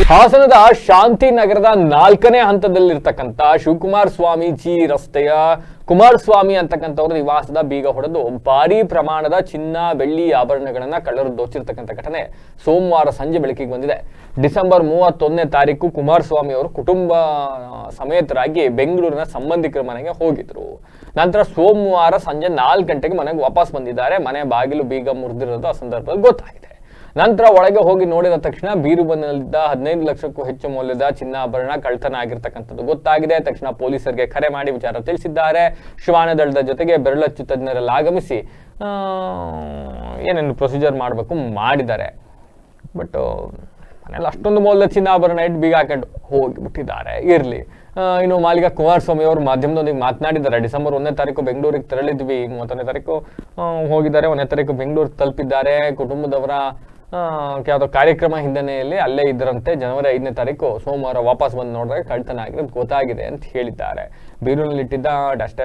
ಹಾಸನದ ಶಾಂತಿನಗರದ 4ನೇ ಹಂತದಲ್ಲಿರ್ತಕ್ಕಂಥ ಶಿವಕುಮಾರ ಸ್ವಾಮೀಜಿ ರಸ್ತೆಯ ಕುಮಾರಸ್ವಾಮಿ ಅಂತಕ್ಕಂಥವ್ರ ನಿವಾಸದ ಬೀಗ ಹೊಡೆದು ಭಾರೀ ಪ್ರಮಾಣದ ಚಿನ್ನ ಬೆಳ್ಳಿ ಆಭರಣಗಳನ್ನ ಕಳ್ಳರು ದೋಚಿರ್ತಕ್ಕಂಥ ಘಟನೆ ಸೋಮವಾರ ಸಂಜೆ ಬೆಳಕಿಗೆ ಬಂದಿದೆ. ಡಿಸೆಂಬರ್ 31ನೇ ತಾರೀಕು ಕುಮಾರಸ್ವಾಮಿ ಅವರು ಕುಟುಂಬ ಸಮೇತರಾಗಿ ಬೆಂಗಳೂರಿನ ಸಂಬಂಧಿಕರ ಮನೆಗೆ ಹೋಗಿದ್ರು. ನಂತರ ಸೋಮವಾರ ಸಂಜೆ 4 ಗಂಟೆಗೆ ಮನೆಗೆ ವಾಪಸ್ ಬಂದಿದ್ದಾರೆ. ಮನೆ ಬಾಗಿಲು ಬೀಗ ಮುರಿದಿರೋದು ಆ ಸಂದರ್ಭದಲ್ಲಿ ಗೊತ್ತಾಗಿದೆ. ನಂತರ ಒಳಗೆ ಹೋಗಿ ನೋಡಿದ ತಕ್ಷಣ ಬೀರುಬನಲ್ಲಿದ್ದ 15 ಲಕ್ಷಕ್ಕೂ ಹೆಚ್ಚು ಮೌಲ್ಯದ ಚಿನ್ನಾಭರಣ ಕಳ್ತನ ಆಗಿರ್ತಕ್ಕಂಥದ್ದು ಗೊತ್ತಾಗಿದೆ. ತಕ್ಷಣ ಪೊಲೀಸರಿಗೆ ಕರೆ ಮಾಡಿ ವಿಚಾರ ತಿಳಿಸಿದ್ದಾರೆ. ಶ್ವಾನ ದಳದ ಜೊತೆಗೆ ಬೆರಳಚ್ಚು ತಜ್ಞರೆಲ್ಲ ಆಗಮಿಸಿ ಏನೇನು ಪ್ರೊಸೀಜರ್ ಮಾಡಬೇಕು ಮಾಡಿದ್ದಾರೆ. ಬಟ್ ಮನೇಲಿ ಅಷ್ಟೊಂದು ಮೌಲ್ಯದ ಚಿನ್ನಾಭರಣ ಇಟ್ಟು ಬೀಗ ಹಾಕೊಂಡು ಹೋಗಿಬಿಟ್ಟಿದ್ದಾರೆ. ಇರಲಿ. ಇನ್ನು ಮಾಲೀಕ ಕುಮಾರಸ್ವಾಮಿ ಅವರು ಮಾಧ್ಯಮದೊಂದಿಗೆ ಮಾತನಾಡಿದ್ದಾರೆ. ಡಿಸೆಂಬರ್ 1ನೇ ತಾರೀಕು ಬೆಂಗಳೂರಿಗೆ ತೆರಳಿದ್ವಿ, 31ನೇ ತಾರೀಕು ಹೋಗಿದ್ದಾರೆ, 1ನೇ ತಾರೀಕು ಬೆಂಗಳೂರು ತಲುಪಿದ್ದಾರೆ. ಕುಟುಂಬದವರ ಯಾವುದೋ ಕಾರ್ಯಕ್ರಮ ಹಿನ್ನೆಲೆಯಲ್ಲಿ ಅಲ್ಲೇ ಇದ್ದರಂತೆ. ಜನವರಿ 5ನೇ ತಾರೀಕು ಸೋಮವಾರ ವಾಪಸ್ ಬಂದು ನೋಡಿದ್ರೆ ಕಳ್ತನ ಆಗಿರೋದು ಗೊತ್ತಾಗಿದೆ ಅಂತ ಹೇಳಿದ್ದಾರೆ. ಬೀರೂರಿನಲ್ಲಿಟ್ಟಿದ್ದ ಡಸ್ಟ್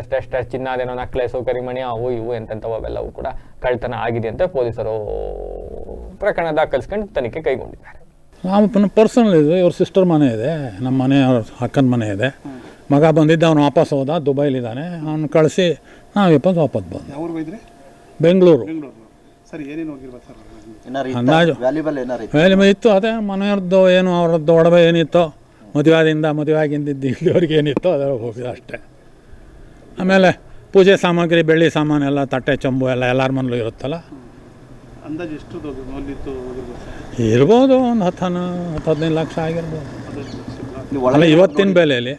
ಚಿನ್ನ, ಅದೇನೋ ನಕ್ಲೆಸು, ಕರಿಮಣಿ, ಅವು ಇವು ಎಂತೆಂಥವೆಲ್ಲವೂ ಕೂಡ ಕಳ್ತನ ಆಗಿದೆ ಅಂತ ಪೊಲೀಸರು ಪ್ರಕರಣ ದಾಖಲಿಸ್ಕೊಂಡು ತನಿಖೆ ಕೈಗೊಂಡಿದ್ದಾರೆ. ನಾವು ಪರ್ಸನಲ್ ಇದೆ, ಇವ್ರ ಸಿಸ್ಟರ್ ಮನೆ ಇದೆ, ನಮ್ಮ ಮನೆ ಅವ್ರ ಅಕ್ಕನ ಮನೆ ಇದೆ. ಮಗ ಬಂದಿದ್ದ, ಅವನು ವಾಪಸ್ ಹೋದ, ದುಬೈಲಿದ್ದಾನೆ. ಅವನು ಕಳಿಸಿ ನಾವು ವಾಪಸ್ ಬಂದು ಬೆಂಗಳೂರು. ಇತ್ತು ಅದೇ ಮನೆಯವ್ರದ್ದು ಏನು ಅವ್ರದ್ದು ಒಡವೆ ಏನಿತ್ತು, ಮದುವೆಯಾಗಿಂದಿದ್ದು ಇಲ್ಲಿವರೆಗೆ ಏನಿತ್ತು ಅದರ ಹೋಗಿದೆ ಅಷ್ಟೇ. ಆಮೇಲೆ ಪೂಜೆ ಸಾಮಗ್ರಿ, ಬೆಳ್ಳಿ ಸಾಮಾನು ಎಲ್ಲ, ತಟ್ಟೆ ಚಂಬು ಎಲ್ಲ ಎಲ್ಲರ ಮನೇಲೂ ಇರುತ್ತಲ್ಲ. ಇರ್ಬೋದು ಒಂದು 10-15 ಲಕ್ಷ ಆಗಿರ್ಬೋದು. ಅಲ್ಲ, ಇವತ್ತಿನ ಬೆಲೆಯಲ್ಲಿ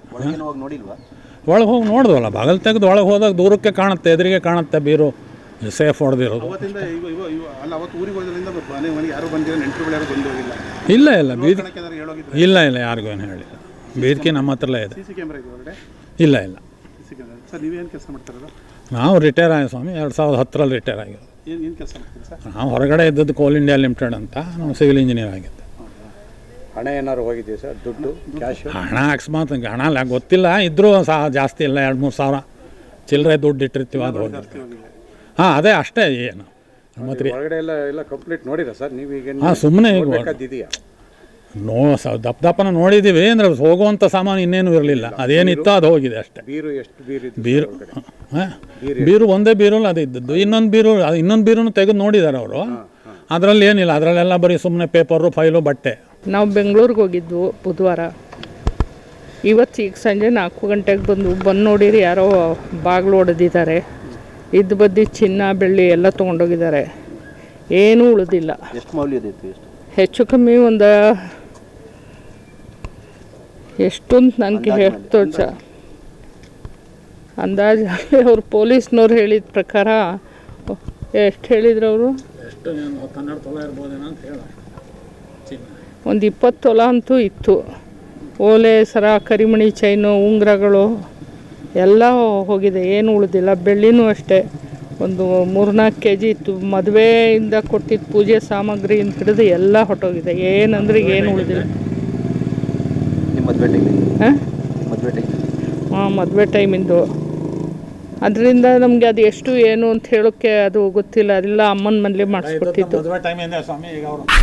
ಒಳಗೆ ಹೋಗಿ ನೋಡಿದ್ವಲ್ಲ, ಬಾಗಿಲು ತೆಗೆದು ಒಳಗೆ ಹೋದಾಗ ದೂರಕ್ಕೆ ಕಾಣುತ್ತೆ, ಎದುರಿಗೆ ಕಾಣುತ್ತೆ ಬೀರು ಸೇಫ್ ಹೊಡೆದಿರೋದು. ಇಲ್ಲ ಇಲ್ಲ ಯಾರಿಗೂ ಏನು ಹೇಳಿಲ್ಲ. ಬೀದಿಗೆ ನಮ್ಮ ಹತ್ರಲೇ ಇದೆ. ಇಲ್ಲ ನಾವು ರಿಟೈರ್ ಆಗಿ ಸ್ವಾಮಿ, 2010ರಲ್ಲಿ ರಿಟೈರ್ ಆಗಿರೋದು. ನಾವು ಹೊರಗಡೆ ಇದ್ದದ್ದು ಕೋಲ್ ಇಂಡಿಯಾ ಲಿಮಿಟೆಡ್ ಅಂತ, ನಾವು ಸಿವಿಲ್ ಇಂಜಿನಿಯರ್ ಆಗಿದ್ದೆ. ಹಣ ಏನಾದ್ರು ಹೋಗಿದ್ದೀವಿ ಸರ್? ದುಡ್ಡು ಕ್ಯಾಶ್? ಹಣ ಅಕಸ್ಮಾತ್ ಹಣ ಗೊತ್ತಿಲ್ಲ, ಇದ್ರೂ ಸಹ ಜಾಸ್ತಿ ಇಲ್ಲ, 2-3 ಸಾವಿರ ಚಿಲ್ಲರೆ ದುಡ್ಡು ಇಟ್ಟಿರ್ತೀವಿ, ಅದು ಹೋಗಿರ್ತೀವಿ. ಹಾಂ, ಅದೇ ಅಷ್ಟೇ. ಏನು ಮತ್ತೆ ಹೊರಗಡೆ ಎಲ್ಲ ಕಂಪ್ಲೀಟ್ ನೋಡಿರಾ ಸರ್ ನೀವು? ಈಗ ಹಾಂ, ಸುಮ್ಮನೆ ಇದೆಯಾ? ದಪ್ಪನ ನೋಡಿದ್ದೀವಿ. ಅಂದರೆ ಹೋಗುವಂಥ ಸಾಮಾನು ಇನ್ನೇನು ಇರಲಿಲ್ಲ, ಅದೇನಿತ್ತು ಅದು ಹೋಗಿದೆ ಅಷ್ಟೇ. ಬೀರು ಒಂದೇ ಬೀರಲ್ಲಿ ಅದು ಇದ್ದದ್ದು. ಇನ್ನೊಂದು ಬೀರು ತೆಗೆದು ನೋಡಿದ್ದಾರೆ ಅವರು. ಅದರಲ್ಲಿ ಏನಿಲ್ಲ, ಅದರಲ್ಲೆಲ್ಲ ಬರೀ ಸುಮ್ಮನೆ ಪೇಪರು, ಫೈಲು, ಬಟ್ಟೆ. ನಾವು ಬೆಂಗಳೂರಿಗೆ ಹೋಗಿದ್ವು ಬುಧವಾರ. ಇವತ್ತು ಈಗ ಸಂಜೆ 4 ಗಂಟೆಗೆ ಬಂದು ನೋಡಿರಿ ಯಾರೋ ಬಾಗಿಲು ಹೊಡೆದಿದ್ದಾರೆ. ಇದ್ದು ಬದ್ದಿ ಚಿನ್ನ ಬೆಳ್ಳಿ ಎಲ್ಲ ತೊಗೊಂಡೋಗಿದ್ದಾರೆ, ಏನೂ ಉಳಿದಿಲ್ಲ. ಎಷ್ಟು ಮೌಲ್ಯದಿತ್ತು? ಹೆಚ್ಚು ಕಮ್ಮಿ ಒಂದು ಎಷ್ಟು ಅಂತ ನನಗೆ ಹೇಳ್ತೋಚ ಅಂದಾಜು. ಅವ್ರು ಪೊಲೀಸ್ನವ್ರು ಹೇಳಿದ ಪ್ರಕಾರ ಎಷ್ಟು ಹೇಳಿದ್ರು ಅವರು? ಒಂದು 20 ತೊಲ ಅಂತೂ ಇತ್ತು. ಓಲೆ, ಸರ, ಕರಿಮಣಿ, ಚೈನು, ಉಂಗುರಗಳು ಎಲ್ಲ ಹೋಗಿದೆ, ಏನು ಉಳಿದಿಲ್ಲ. ಬೆಳ್ಳಿನೂ ಅಷ್ಟೇ ಒಂದು 3-4 kg ಇತ್ತು. ಮದುವೆಯಿಂದ ಕೊಟ್ಟಿದ್ದ ಪೂಜೆ ಸಾಮಗ್ರಿಯಿಂದ ಹಿಡಿದು ಎಲ್ಲ ಹೊಟ್ಟೋಗಿದೆ. ಏನಂದ್ರೆ ಏನು ಉಳಿದಿಲ್ಲ. ಹಾಂ, ಮದುವೆ ಟೈಮಿಂದು. ಅದರಿಂದ ನಮಗೆ ಅದು ಎಷ್ಟು ಏನು ಅಂತ ಹೇಳೋಕ್ಕೆ ಅದು ಗೊತ್ತಿಲ್ಲ. ಅದೆಲ್ಲ ಅಮ್ಮನ ಮನೇಲಿ ಮಾಡಿಸ್ಕೊಟ್ಟಿದ್ದು.